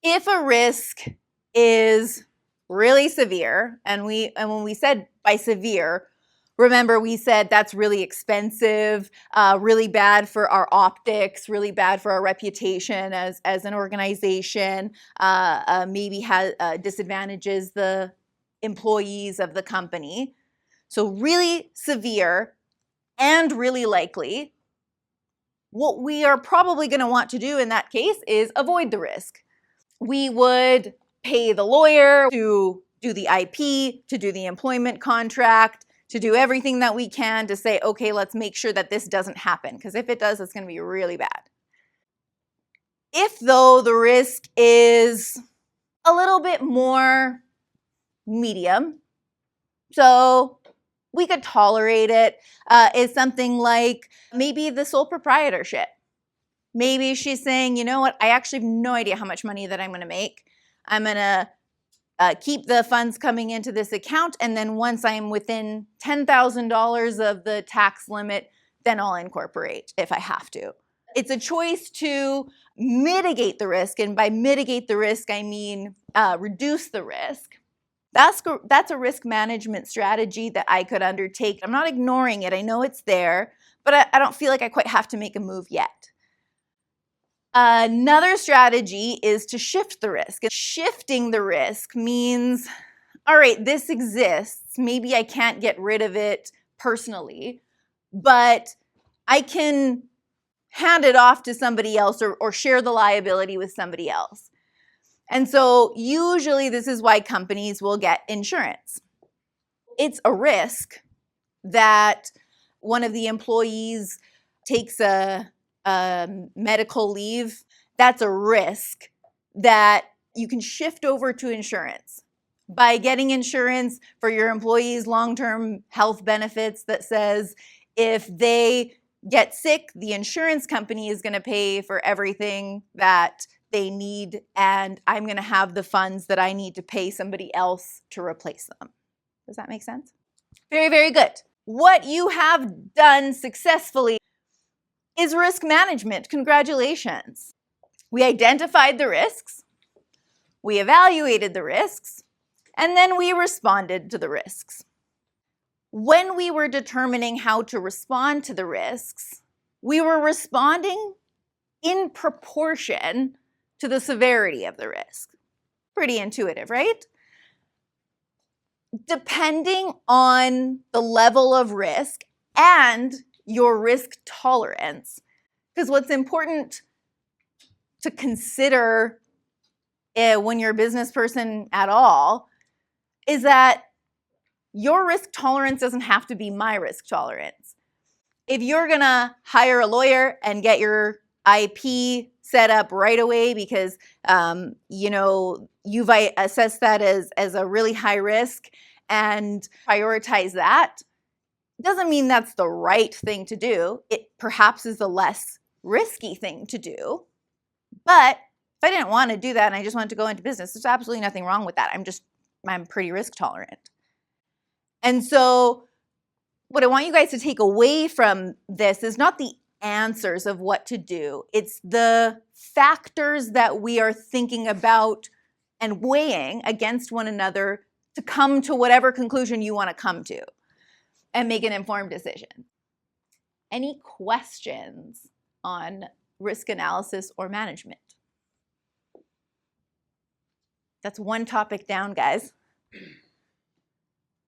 If a risk is really severe, and when we said by severe, remember we said that's really expensive, really bad for our optics, really bad for our reputation as an organization, maybe disadvantages the employees of the company. So really severe and really likely. What we are probably going to want to do in that case is avoid the risk. We would pay the lawyer to do the IP, to do the employment contract, to do everything that we can to say, okay, let's make sure that this doesn't happen, because if it does, it's going to be really bad. If, though, the risk is a little bit more medium, so we could tolerate it, is something like maybe the sole proprietorship. Maybe she's saying, you know what, I actually have no idea how much money that I'm going to make. I'm going to keep the funds coming into this account, and then once I'm within $10,000 of the tax limit, then I'll incorporate if I have to. It's a choice to mitigate the risk, and by mitigate the risk, I mean reduce the risk. That's a risk management strategy that I could undertake. I'm not ignoring it. I know it's there, but I don't feel like I quite have to make a move yet. Another strategy is to shift the risk. Shifting the risk means, all right, this exists. Maybe I can't get rid of it personally, but I can hand it off to somebody else or share the liability with somebody else. And so usually this is why companies will get insurance. It's a risk that one of the employees takes a medical leave. That's a risk that you can shift over to insurance. By getting insurance for your employees' long-term health benefits that says if they get sick, the insurance company is going to pay for everything that they need, and I'm going to have the funds that I need to pay somebody else to replace them. Does that make sense? Very, very good. What you have done successfully is risk management. Congratulations. We identified the risks, we evaluated the risks, and then we responded to the risks. When we were determining how to respond to the risks, we were responding in proportion to the severity of the risk. Pretty intuitive, right? Depending on the level of risk and your risk tolerance, because what's important to consider when you're a business person at all is that your risk tolerance doesn't have to be my risk tolerance. If you're gonna hire a lawyer and get your IP set up right away because you've assessed that as a really high risk and prioritize that, doesn't mean that's the right thing to do. It perhaps is the less risky thing to do. But if I didn't want to do that and I just wanted to go into business, there's absolutely nothing wrong with that. I'm pretty risk tolerant. And so what I want you guys to take away from this is not the answers of what to do. It's the factors that we are thinking about and weighing against one another to come to whatever conclusion you want to come to and make an informed decision. Any questions on risk analysis or management? That's one topic down, guys.